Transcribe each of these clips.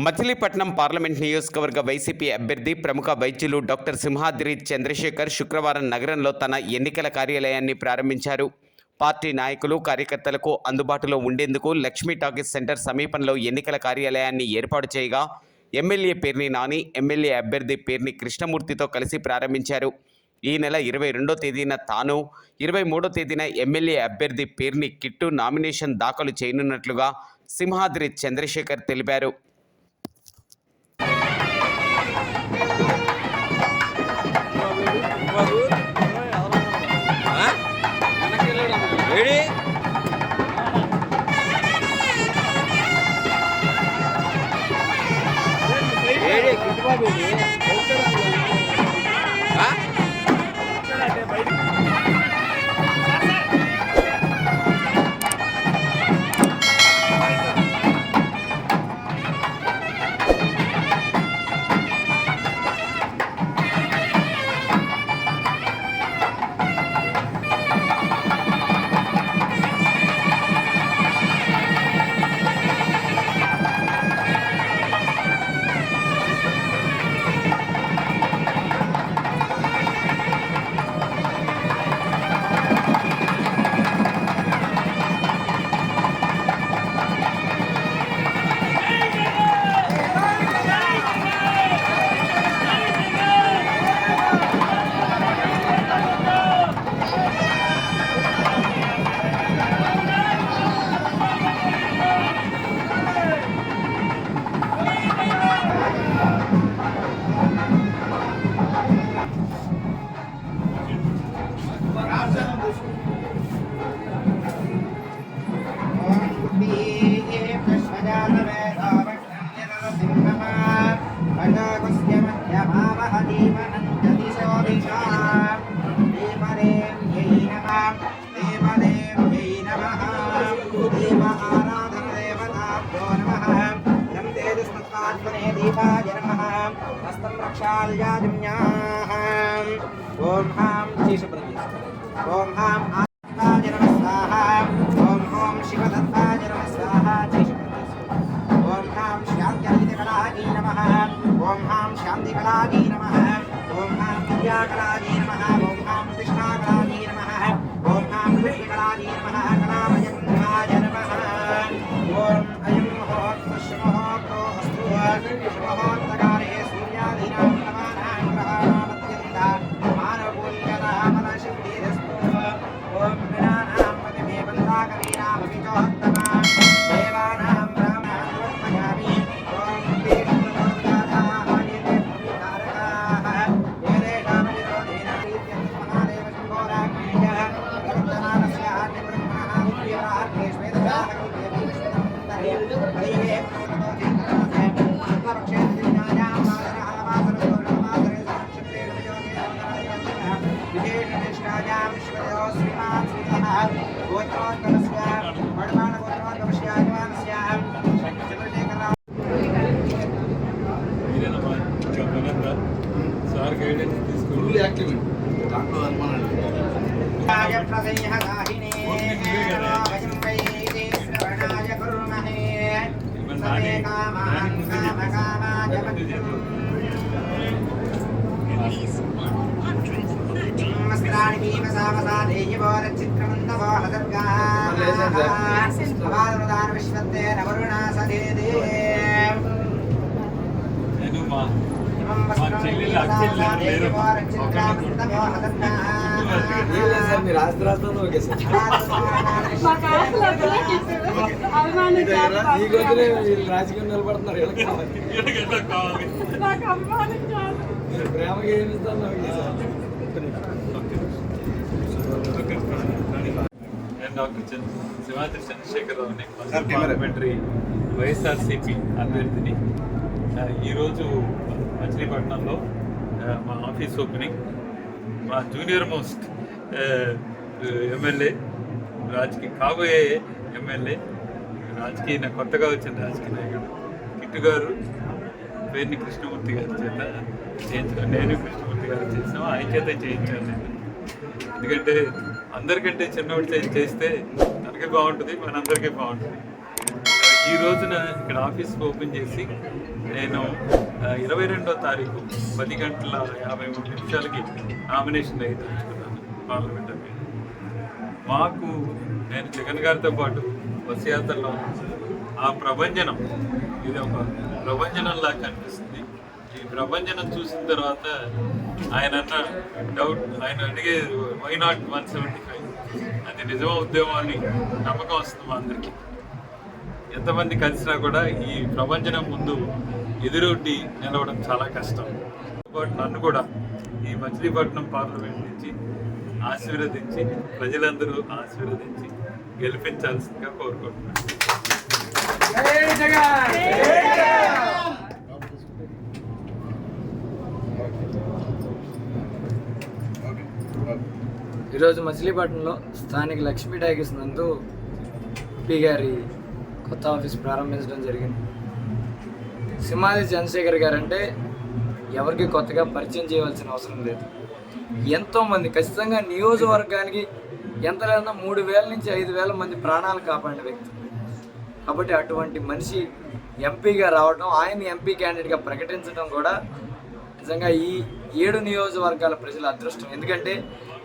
Machilipatnam parliament నియోజకవర్గ YCP అభ్యర్థి ప్రముఖ వైద్యులు డాక్టర్ సింహాద్రి చంద్రశేఖర్ శుక్రవారం నగరంలో తన ఎన్నికల కార్యాలయాన్ని ప్రారంభించారు. పార్టీ నాయకులు, కార్యకర్తలకు అందుబాటులో ఉండేందుకు లక్ష్మీ టాకీస్ సెంటర్ సమీపంలో ఎన్నికల కార్యాలయాన్ని ఏర్పాటు చేయగా ఎమ్మెల్యే పేర్ని నాని, ఎమ్మెల్యే అభ్యర్థి పేర్ని కృష్ణమూర్తితో కలిసి ప్రారంభించారు. ఈ నెల 22వ తేదీన తాను, 23వ తేదీన ఎమ్మెల్యే అభ్యర్థి పేర్ని కిట్టు నామినేషన్ దాఖలు చేయనున్నట్లుగా సింహాద్రి చంద్రశేఖర్ తెలిపారు. ओम हाम ओम हाम आत्माय नमः स्वाहा ओम ओम शिवदत्ताय नमः स्वाहा ओम हाम शांतिकलायै नमः ओम हाम शांतिकलायै नमः ओम हाम विद्याकलायै नमः ओम हाम कृष्णाकलायै नमः ओम हाम विद्याकलायै नमः कलामयंकाय नमः ओम अयं महोत्सव शुभहोतो अस्तु शुभहोत्तकारे सूर्याधीनां नमानां ग्रहाणां अत्यन्ता मानवपूज्यता मनशक्तिरस्तु ओम विनानां पतिमे बन्धाकवीनामपि चोत्तमा देवानां ब्रह्माणोत्पयामि ओम तीर्थोदाताः आदिते भूमिकारकाः येदेशामनिरोधेन प्रीत्यन्तमहादेव शम्भोराज्ञेयः प्रवर्तमानस्य आद्यब्रह्मणः विद्यार्थे श्वेतजातकल्पेति विश्वेतमन्तरे సార్ గైడెన్స్ తీసుకుని యాక్టివిటీ దాంట్లో అనుమానాలు మీరు ఆస్తి రాస్తాను ఓకే సార్ ఈ గొంతులే రాజకీయం నిలబడుతున్నారు మీరు ప్రేమగా ఏమి ఇస్తాను ఓకే సార్. నేను డాక్టర్ సింహాద్రి చంద్రశేఖరరావుని పార్లమెంటరీ వైఎస్ఆర్సీపీ అభ్యర్థిని. ఈరోజు మచిలీపట్నంలో మా ఆఫీస్ ఓపెనింగ్. మా జూనియర్ మోస్ట్ ఎమ్మెల్యే, కాబోయే ఎమ్మెల్యే, కొత్తగా వచ్చిన రాజకీయ నాయకుడు కిట్టు గారు పేర్ని కృష్ణమూర్తి గారి చేత చేయించాను. నేను కృష్ణమూర్తి గారు చేసాము, ఆయన చేత చేయించాను నేను. ఎందుకంటే అందరికంటే చిన్నవాడి చేస్తే తనకి బాగుంటుంది, మనందరికీ బాగుంటుంది. ఈ రోజున ఇక్కడ ఆఫీస్ ఓపెన్ చేసి నేను 22వ తారీఖు 10:53 నామినేషన్ అయితే ఉంచుకున్నాను పార్లమెంట్ అభ్యర్థి. మాకు నేను జగన్ గారితో పాటు బస్ యాత్రలో ఆ ప్రభంజనం, ఇది ఒక ప్రభంజనంలా కనిపిస్తుంది. ఈ ప్రభంజనం చూసిన తర్వాత ఆయన అడిగే వై నాట్ 175, అది నిజమా ఉద్యమం అని నమ్మకం వస్తుంది మా అందరికీ. ఎంతమంది కలిసినా కూడా ఈ ప్రభంజనం ముందు ఎదురొడ్డి నిలవడం చాలా కష్టం. నన్ను కూడా ఈ మచిలీపట్నం పార్లమెంట్ నుంచి ఆశీర్వదించి, ప్రజలందరూ ఆశీర్వదించి గెలిపించాల్సిందిగా కోరుకుంటున్నాను. ఈరోజు మచిలీపట్నంలో స్థానిక లక్ష్మీ టాకీస్ నందు ఎంపీ గారి కొత్త ఆఫీస్ ప్రారంభించడం జరిగింది. సింహాద్రి చంద్రశేఖర్ గారు అంటే ఎవరికి కొత్తగా పరిచయం చేయవలసిన అవసరం లేదు. ఎంతోమంది ఖచ్చితంగా నియోజకవర్గానికి ఎంత లేదన్నా 3,000 నుంచి 5,000 మంది ప్రాణాలు కాపాడిన వ్యక్తి. కాబట్టి అటువంటి మనిషి ఎంపీగా రావడం, ఆయన ఎంపీ క్యాండిడేట్గా ప్రకటించడం కూడా నిజంగా ఈ 7 నియోజకవర్గాల ప్రజల అదృష్టం. ఎందుకంటే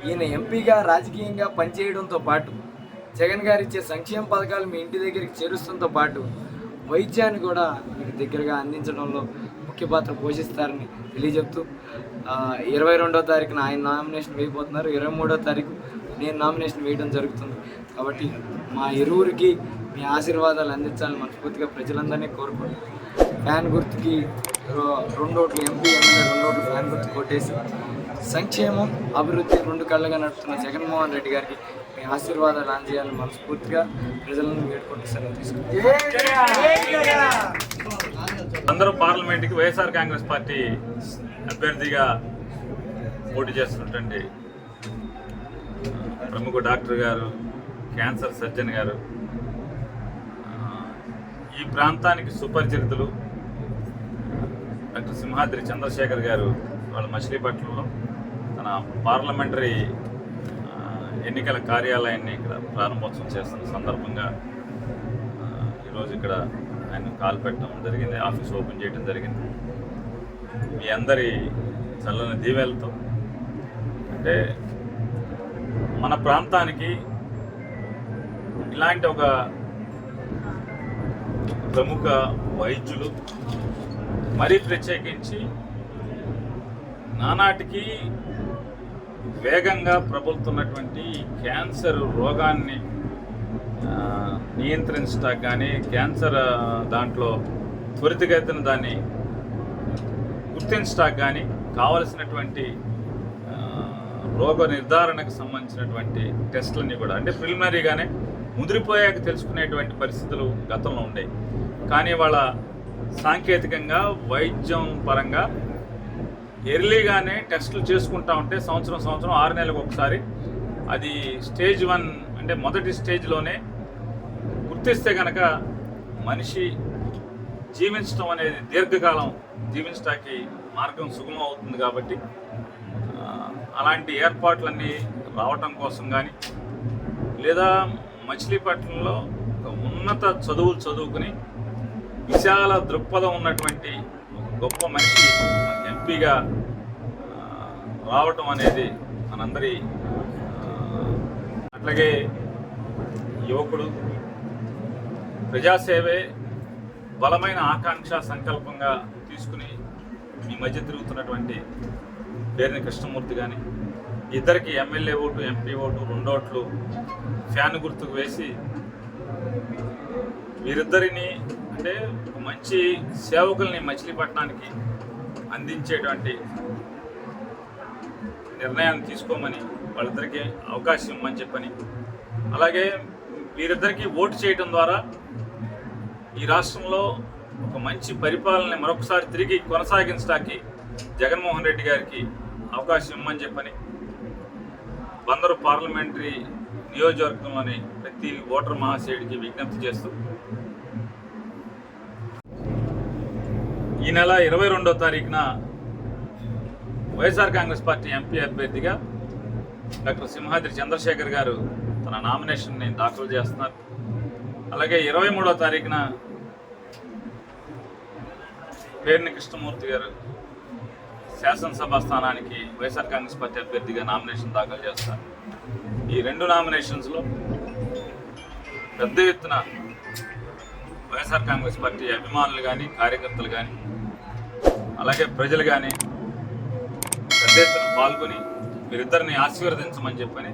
ఈయన ఎంపీగా రాజకీయంగా పనిచేయడంతో పాటు జగన్ గారు ఇచ్చే సంక్షేమ పథకాలు మీ ఇంటి దగ్గరికి చేరుస్తుంతో పాటు వైద్యాన్ని కూడా మీకు దగ్గరగా అందించడంలో ముఖ్య పాత్ర పోషిస్తారని తెలియజెప్తూ 22వ తారీఖున ఆయన నామినేషన్ వేయబోతున్నారు. 23వ తారీఖు నేను నామినేషన్ వేయడం జరుగుతుంది. కాబట్టి మా ఇరువురికి మీ ఆశీర్వాదాలు అందించాలని మనస్ఫూర్తిగా ప్రజలందరినీ కోరుకుంటున్నాను. ఫ్యాన్ గుర్తుకి 2 ఓట్లు, ఎంపీ ఎమ్మెల్యే 2 ఓట్లు ఫ్యాన్ గుర్తు కొట్టేసి సంక్షేమం అభివృద్ధి 2 కళ్ళగా నడుపుతున్న జగన్మోహన్ రెడ్డి గారికి మీ ఆశీర్వాదాలు అందజేయాలని మనస్ఫూర్తిగా ప్రజలను వేడుకుంటూ సెలవు తీసుకుంటాం. అందరూ పార్లమెంట్కి వైఎస్ఆర్ కాంగ్రెస్ పార్టీ అభ్యర్థిగా పోటీ చేస్తున్నటువంటి ప్రముఖ డాక్టర్ గారు, క్యాన్సర్ సర్జన్ గారు, ఈ ప్రాంతానికి సుపరిచితులు డాక్టర్ సింహాద్రి చంద్రశేఖర్ గారు వాళ్ళ మచిలీపట్నంలో తన పార్లమెంటరీ ఎన్నికల కార్యాలయాన్ని ఇక్కడ ప్రారంభోత్సవం చేస్తున్న సందర్భంగా ఈరోజు ఇక్కడ ఆయన కాల్ పెట్టడం జరిగింది, ఆఫీస్ ఓపెన్ చేయడం జరిగింది. మీ అందరి చల్లని దీవెలతో అంటే మన ప్రాంతానికి ఇలాంటి ఒక ప్రముఖ వైద్యులు, మరీ ప్రత్యేకించి నానాటికి వేగంగా ప్రబలుతున్నటువంటి క్యాన్సర్ రోగాన్ని నియంత్రించడానికి కానీ, క్యాన్సర్ దాంట్లో త్వరితగతిన దాన్ని గుర్తించడానికి కానీ కావలసినటువంటి రోగ నిర్ధారణకు సంబంధించినటువంటి టెస్టులన్నీ కూడా అంటే ప్రిలిమినరీగానే ముదిరిపోయాక తెలుసుకునేటువంటి పరిస్థితులు గతంలో ఉండేవి. కానీ వాళ్ళ సాంకేతికంగా వైద్యం పరంగా ఎర్లీగానే టెస్టులు చేసుకుంటా ఉంటే సంవత్సరం 6 నెలలకు ఒకసారి అది స్టేజ్ 1 అంటే మొదటి స్టేజ్లోనే గుర్తిస్తే కనుక మనిషి జీవించడం అనేది దీర్ఘకాలం జీవించడానికి మార్గం సుగమం అవుతుంది. కాబట్టి అలాంటి ఏర్పాట్లన్నీ రావటం కోసం కానీ, లేదా మచిలీపట్నంలో ఉన్నత చదువులు చదువుకుని విశాల దృక్పథం ఉన్నటువంటి గొప్ప మనిషి ఎంపీగా రావటం అనేది మనందరి, అట్లాగే యువకుడు ప్రజాసేవే బలమైన ఆకాంక్ష సంకల్పంగా తీసుకుని ఈ మధ్య తిరుగుతున్నటువంటి పేర్ని కృష్ణమూర్తి కానీ, ఇద్దరికి ఎమ్మెల్యే ఓటు, ఎంపీ ఓటు 2 ఓట్లు ఫ్యాన్ గుర్తుకు వేసి వీరిద్దరిని అంటే మంచి సేవకుల్ని మచిలీపట్నానికి అందించేటువంటి నిర్ణయాన్ని తీసుకోమని వాళ్ళిద్దరికీ అవకాశం ఇవ్వమని చెప్పని, అలాగే వీరిద్దరికీ ఓటు చేయడం ద్వారా ఈ రాష్ట్రంలో ఒక మంచి పరిపాలన మరొకసారి తిరిగి కొనసాగించడానికి జగన్మోహన్ రెడ్డి గారికి అవకాశం ఇవ్వమని చెప్పని బందరు పార్లమెంటరీ నియోజకవర్గంలోని ప్రతి ఓటర్ మహాశయుడికి విజ్ఞప్తి చేస్తూ ఈ నెల 22వ తారీఖున వైఎస్ఆర్ కాంగ్రెస్ పార్టీ ఎంపీ అభ్యర్థిగా డాక్టర్ సింహాద్రి చంద్రశేఖర్ గారు తన నామినేషన్ని దాఖలు చేస్తున్నారు. అలాగే 23వ తారీఖున పేర్ని కృష్ణమూర్తి గారు శాసనసభ స్థానానికి వైఎస్ఆర్ కాంగ్రెస్ పార్టీ అభ్యర్థిగా నామినేషన్ దాఖలు చేస్తారు. ఈ 2 నామినేషన్స్లో పెద్ద ఎత్తున వైఎస్ఆర్ కాంగ్రెస్ పార్టీ అభిమానులు కానీ, కార్యకర్తలు కానీ, అలాగే ప్రజలు కానీ పెద్ద ఎత్తున పాల్గొని మీరిద్దరిని ఆశీర్వదించమని చెప్పని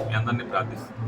మీ అందరినీ ప్రార్థిస్తున్నాను.